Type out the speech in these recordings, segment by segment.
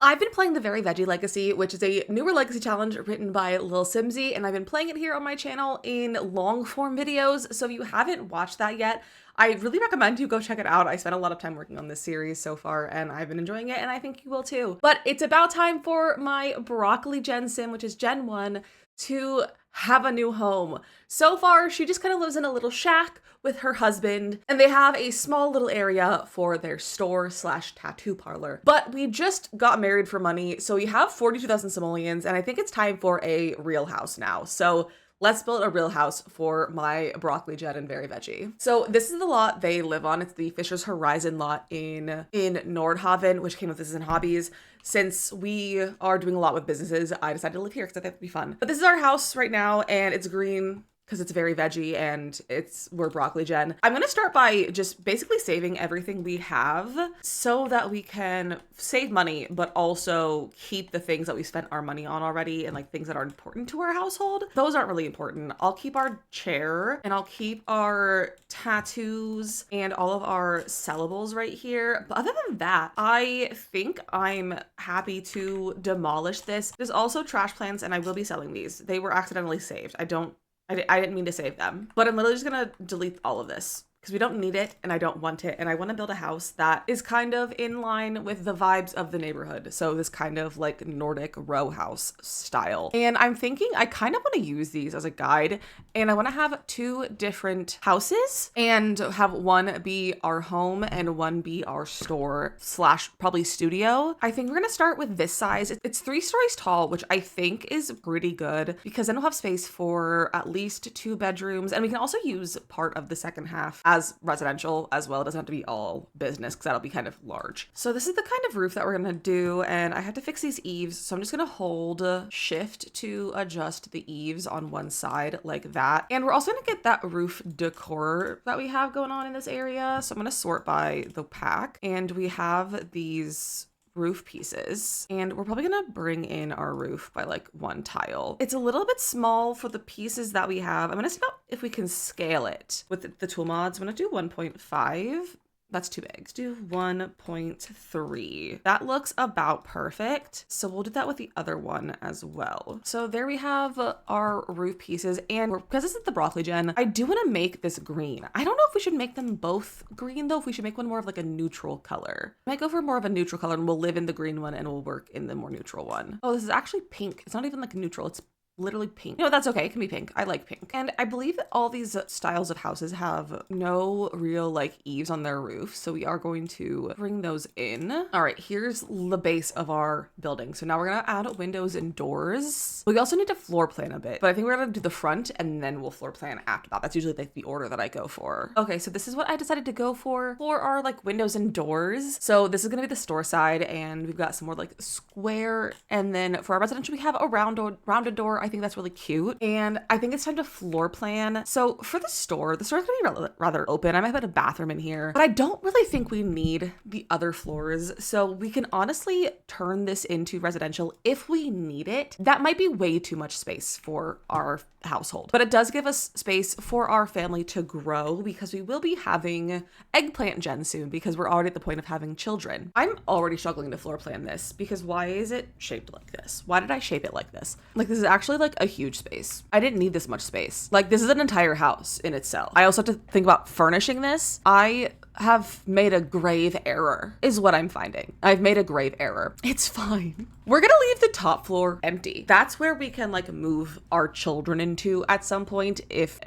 I've been playing the Very Veggie Legacy, which is a newer legacy challenge written by DizzyMissLizzy, and I've been playing it here on my channel in long form videos. So if you haven't watched that yet, I really recommend you go check it out. I spent a lot of time working on this series so far and I've been enjoying it, and I think you will too. But it's about time for my broccoli gen sim, which is Gen 1, to have a new home. So far, she just kind of lives in a little shack with her husband, and they have a small little area for their store slash tattoo parlor. But we just got married for money, so we have 42,000 simoleons, and I think it's time for a real house now. So let's build a real house for my broccoli gen and Very Veggie. So this is the lot they live on. It's the Fisher's Horizon lot in Nordhaven, which came with This Is in Hobbies. Since we are doing a lot with businesses, I decided to live here because I think it'd be fun. But this is our house right now, and it's green because it's Very Veggie and we're broccoli gen. I'm gonna start by just basically saving everything we have so that we can save money, but also keep the things that we spent our money on already and like things that are important to our household. Those aren't really important. I'll keep our chair and I'll keep our tattoos and all of our sellables right here. But other than that, I think I'm happy to demolish this. There's also trash plants, and I will be selling these. They were accidentally saved. I didn't mean to save them, but I'm literally just gonna delete all of this because we don't need it and I don't want it. And I want to build a house that is kind of in line with the vibes of the neighborhood. So this kind of like Nordic row house style. And I'm thinking I kind of want to use these as a guide, and I want to have 2 different houses and have one be our home and one be our store slash probably studio. I think we're going to start with this size. It's 3 stories tall, which I think is pretty good because then we'll have space for at least 2 bedrooms. And we can also use part of the second half as residential as well. It doesn't have to be all business because that'll be kind of large. So this is the kind of roof that we're gonna do, and I had to fix these eaves. So I'm just gonna hold shift to adjust the eaves on one side like that. And we're also gonna get that roof decor that we have going on in this area. So I'm gonna sort by the pack, and we have these roof pieces, and we're probably gonna bring in our roof by like 1 tile. It's a little bit small for the pieces that we have. I'm gonna see if we can scale it with the tool mods. I'm gonna do 1.5. That's too big. Let's do 1.3. That looks about perfect. So we'll do that with the other one as well. So there we have our roof pieces. And because this is the broccoli gen, I do want to make this green. I don't know if we should make them both green though. If we should make one more of like a neutral color. I might go for more of a neutral color, and we'll live in the green one and we'll work in the more neutral one. Oh, this is actually pink. It's not even like neutral. It's literally pink. You know, that's okay. It can be pink. I like pink. And I believe that all these styles of houses have no real like eaves on their roof. So we are going to bring those in. All right, here's the base of our building. So now we're gonna add windows and doors. We also need to floor plan a bit, but I think we're gonna do the front and then we'll floor plan after that. That's usually like the order that I go for. Okay, so this is what I decided to go for our like windows and doors. So this is gonna be the store side, and we've got some more like square. And then for our residential, we have a rounded door. I think that's really cute. And I think it's time to floor plan. So for the store's gonna be rather open. I might put a bathroom in here, but I don't really think we need the other floors. So we can honestly turn this into residential if we need it. That might be way too much space for our household, but it does give us space for our family to grow because we will be having eggplant gen soon because we're already at the point of having children. I'm already struggling to floor plan this because why is it shaped like this? Why did I shape it like this? Like this is actually like a huge space. I didn't need this much space. Like this is an entire house in itself. I also have to think about furnishing this. I have made a grave error is what I'm finding. I've made a grave error. It's fine. We're gonna leave the top floor empty. That's where we can like move our children into at some point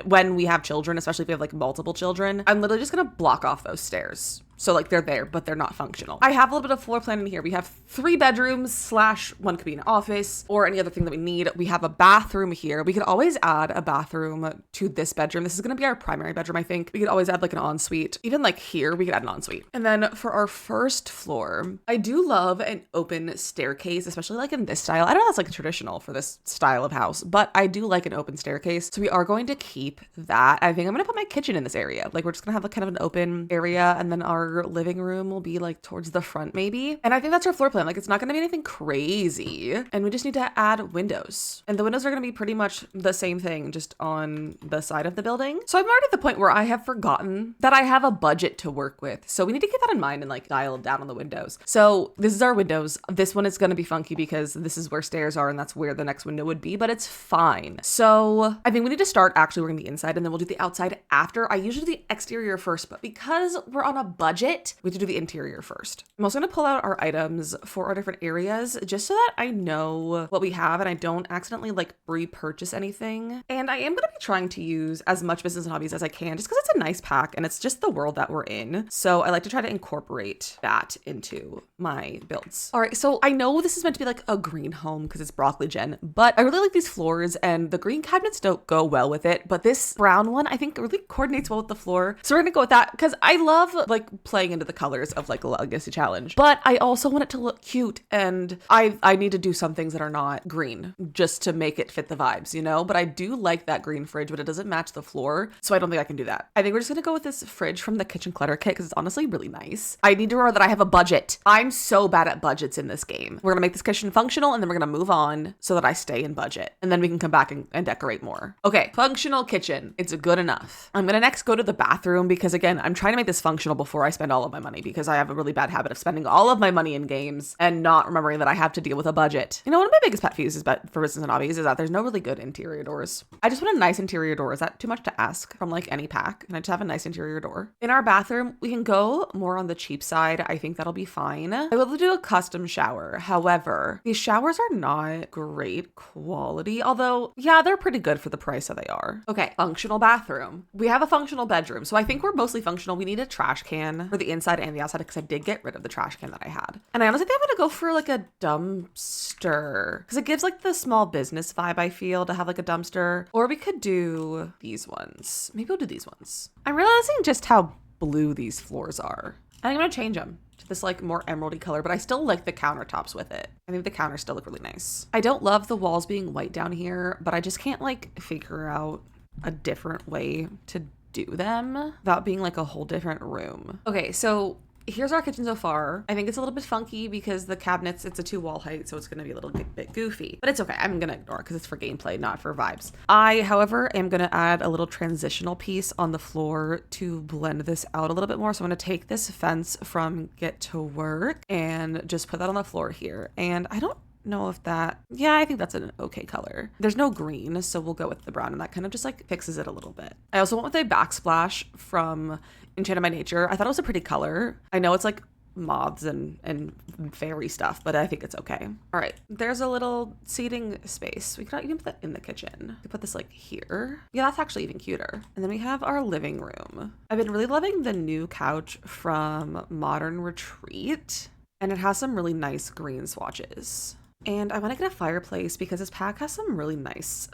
when we have children, especially if we have like multiple children. I'm literally just gonna block off those stairs. So like they're there, but they're not functional. I have a little bit of floor plan in here. We have 3 bedrooms / one could be an office or any other thing that we need. We have a bathroom here. We could always add a bathroom to this bedroom. This is gonna be our primary bedroom, I think. We could always add like an ensuite. Even like here, we could add an ensuite. And then for our first floor, I do love an open staircase, especially like in this style. I don't know if that's like traditional for this style of house, but I do like an open staircase. So we are going to keep that. I think I'm going to put my kitchen in this area. Like we're just going to have like kind of an open area, and then our living room will be like towards the front maybe. And I think that's our floor plan. Like it's not going to be anything crazy. And we just need to add windows. And the windows are going to be pretty much the same thing, just on the side of the building. So I'm already at the point where I have forgotten that I have a budget to work with. So we need to keep that in mind and like dial down on the windows. So this is our windows. This one is going to be funky because this is where stairs are and that's where the next window would be, but it's fine. So I think we need to start actually working the inside and then we'll do the outside after. I usually do the exterior first, but because we're on a budget, we have to do the interior first. I'm also going to pull out our items for our different areas just so that I know what we have and I don't accidentally like repurchase anything. And I am going to be trying to use as much business and hobbies as I can just because it's a nice pack and it's just the world that we're in. So I like to try to incorporate that into my builds. All right, so I know this is meant to be like a green home because it's broccoli gen, but I really like these floors and the green cabinets don't go well with it, but this brown one I think really coordinates well with the floor. So we're gonna go with that because I love like playing into the colors of like a legacy challenge, but I also want it to look cute and I need to do some things that are not green just to make it fit the vibes, you know? But I do like that green fridge, but it doesn't match the floor, so I don't think I can do that. I think we're just gonna go with this fridge from the kitchen clutter kit because it's honestly really nice. I need to remember that I have a budget. I'm so bad at budgets in this game. We're gonna make this kitchen functional and then we're gonna move on so that I stay in budget and then we can come back and decorate more. Okay, functional kitchen. It's good enough. I'm gonna next go to the bathroom because again, I'm trying to make this functional before I spend all of my money because I have a really bad habit of spending all of my money in games and not remembering that I have to deal with a budget. You know, one of my biggest pet peeves is for business and hobbies is that there's no really good interior doors. I just want a nice interior door. Is that too much to ask from like any pack? Can I just have a nice interior door? In our bathroom, we can go more on the cheap side. I think that'll be fine. I will do a custom shower. However, these showers are not great quality, although yeah, they're pretty good for the price that they are. Okay, functional bathroom. We have a functional bedroom. So I think we're mostly functional. We need a trash can for the inside and the outside because I did get rid of the trash can that I had. And I honestly think I'm gonna go for like a dumpster because it gives like the small business vibe I feel to have like a dumpster. Or we could do these ones. Maybe we'll do these ones. I'm realizing just how blue these floors are. I think I'm gonna change them to this like more emeraldy color, but I still like the countertops with it. I think the counters still look really nice. I don't love the walls being white down here, but I just can't like figure out a different way to do them without being like a whole different room. Okay, so here's our kitchen so far. I think it's a little bit funky because the cabinets, it's a 2-wall height, so it's going to be a little bit goofy, but it's okay. I'm going to ignore it because it's for gameplay, not for vibes. I, however, am going to add a little transitional piece on the floor to blend this out a little bit more. So I'm going to take this fence from Get to Work and just put that on the floor here. And I don't know if that, yeah, I think that's an okay color. There's no green, so we'll go with the brown and that kind of just like fixes it a little bit. I also went with a backsplash from Enchanted by Nature. I thought it was a pretty color. I know it's like moths and fairy stuff, but I think it's okay. All right, there's a little seating space. We could even put that in the kitchen. We put this like here. Yeah, that's actually even cuter. And then we have our living room. I've been really loving the new couch from Modern Retreat, and it has some really nice green swatches. And I want to get a fireplace because this pack has some really nice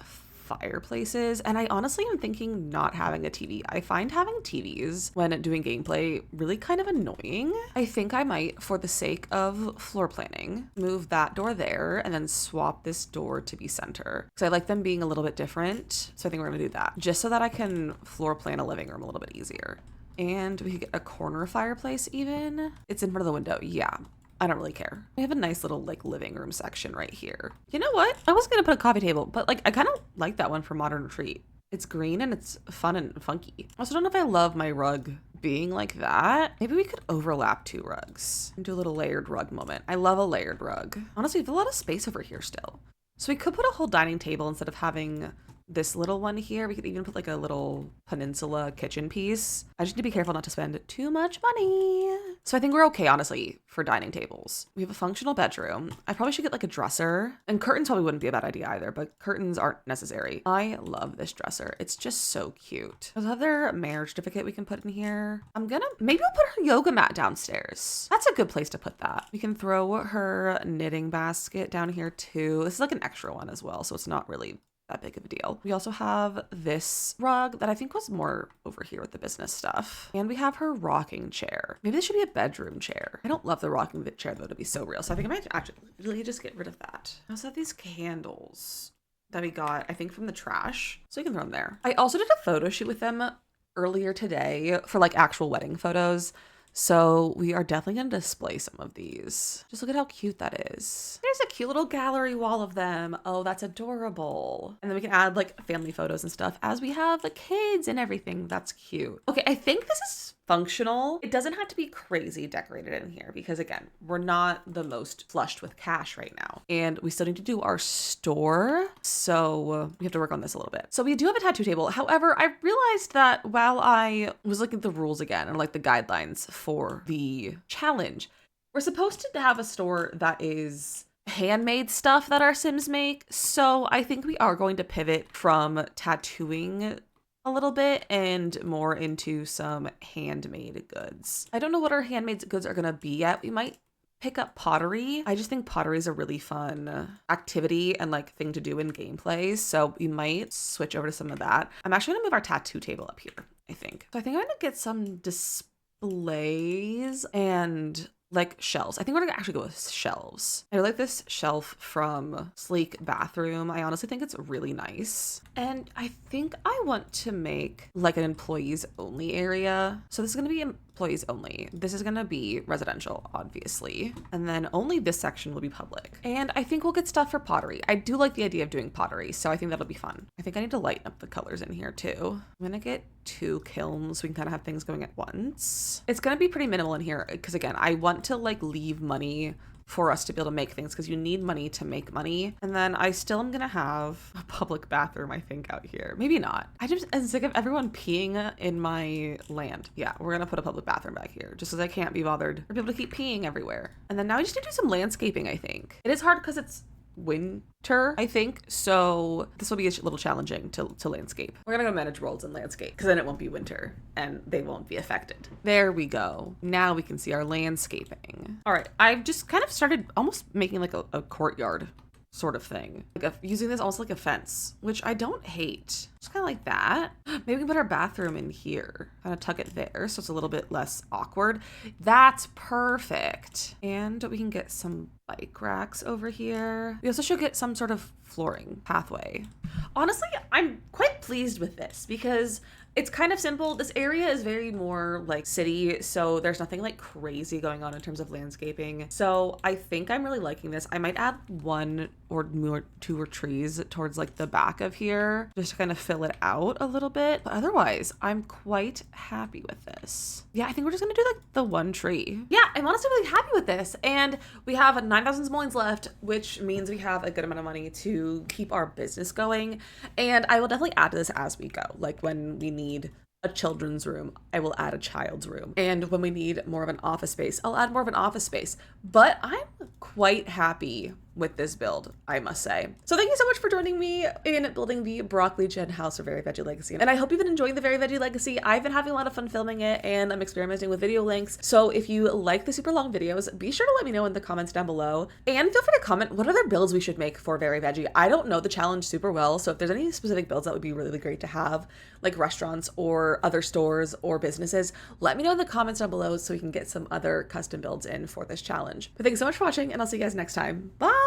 fireplaces, and I honestly am thinking not having a TV. I find having TVs when doing gameplay really kind of annoying. I think I might, for the sake of floor planning, move that door there and then swap this door to be center because I like them being a little bit different. So I think we're gonna do that just so that I can floor plan a living room a little bit easier. And we could get a corner fireplace even. It's in front of the window. Yeah, I don't really care. We have a nice little like living room section right here. You know what? I was gonna put a coffee table, but like I kind of like that one for Modern Retreat. It's green and it's fun and funky. I also don't know if I love my rug being like that. Maybe we could overlap 2 rugs and do a little layered rug moment. I love a layered rug. Honestly, we have a lot of space over here still. So we could put a whole dining table instead of having this little one here. We could even put like a little peninsula kitchen piece. I just need to be careful not to spend too much money. So I think we're okay, honestly, for dining tables. We have a functional bedroom. I probably should get like a dresser, and curtains probably wouldn't be a bad idea either, but curtains aren't necessary. I love this dresser. It's just so cute. There's another marriage certificate we can put in here. Maybe we'll put her yoga mat downstairs. That's a good place to put that. We can throw her knitting basket down here too. This is like an extra one as well, so it's not really that big of a deal. We also have this rug that I think was more over here with the business stuff. And we have her rocking chair. Maybe this should be a bedroom chair. I don't love the rocking chair though, to be so real. So I think I might actually really just get rid of that. I also have these candles that we got, I think, from the trash. So you can throw them there. I also did a photo shoot with them earlier today for like actual wedding photos. So we are definitely going to display some of these. Just look at how cute that is. There's a cute little gallery wall of them. Oh, that's adorable. And then we can add like family photos and stuff as we have the kids and everything. That's cute. Okay, I think this is functional. It doesn't have to be crazy decorated in here because again, we're not the most flushed with cash right now. And we still need to do our store. So we have to work on this a little bit. So we do have a tattoo table. However, I realized that while I was looking at the rules again and like the guidelines for the challenge, we're supposed to have a store that is handmade stuff that our Sims make. So I think we are going to pivot from tattooing a little bit and more into some handmade goods. I don't know what our handmade goods are gonna be yet. We might pick up pottery. I just think pottery is a really fun activity and like thing to do in gameplay. So we might switch over to some of that. I'm actually gonna move our tattoo table up here, I think. So I think I'm gonna get some displays and like shelves. I think we're gonna actually go with shelves. I like this shelf from Sleek Bathroom. I honestly think it's really nice. And I think I want to make like an employees only area. So this is gonna be employees only. This is gonna be residential, obviously. And then only this section will be public. And I think we'll get stuff for pottery. I do like the idea of doing pottery, so I think that'll be fun. I think I need to lighten up the colors in here too. I'm gonna get 2 kilns so we can kind of have things going at once. It's gonna be pretty minimal in here because again, I want to like leave money for us to be able to make things because you need money to make money. And then I still am gonna have a public bathroom, I think, out here. Maybe not. I just am sick of everyone peeing in my land. Yeah, we're gonna put a public bathroom back here just because I can't be bothered for people to keep peeing everywhere. And then now we just need to do some landscaping, I think. It is hard because it's winter, I think. So this will be a little challenging to landscape. We're gonna go manage worlds and landscape because then it won't be winter and they won't be affected. There we go. Now we can see our landscaping. All right, I've just kind of started almost making like a courtyard sort of thing. Like using this almost like a fence, which I don't hate. Just kind of like that. Maybe we can put our bathroom in here, kind of tuck it there so it's a little bit less awkward. That's perfect. And we can get some bike racks over here. We also should get some sort of flooring pathway. Honestly, I'm quite pleased with this because it's kind of simple. This area is very more like city, so there's nothing like crazy going on in terms of landscaping. So I think I'm really liking this. I might add 1 or 2 more trees towards like the back of here just to kind of fill it out a little bit. But otherwise, I'm quite happy with this. Yeah, I think we're just gonna do like the 1 tree. Yeah, I'm honestly really happy with this. And we have 9,000 simoleons left, which means we have a good amount of money to keep our business going. And I will definitely add to this as we go. Like when we need a children's room, I will add a child's room. And when we need more of an office space, I'll add more of an office space. But I'm quite happy with this build, I must say. So thank you so much for joining me in building the Broccoli Gen house for Very Veggie Legacy. And I hope you've been enjoying the Very Veggie Legacy. I've been having a lot of fun filming it and I'm experimenting with video lengths. So if you like the super long videos, be sure to let me know in the comments down below. And feel free to comment what other builds we should make for Very Veggie. I don't know the challenge super well. So if there's any specific builds that would be really great to have, like restaurants or other stores or businesses, let me know in the comments down below so we can get some other custom builds in for this challenge. But thanks so much for watching and I'll see you guys next time. Bye!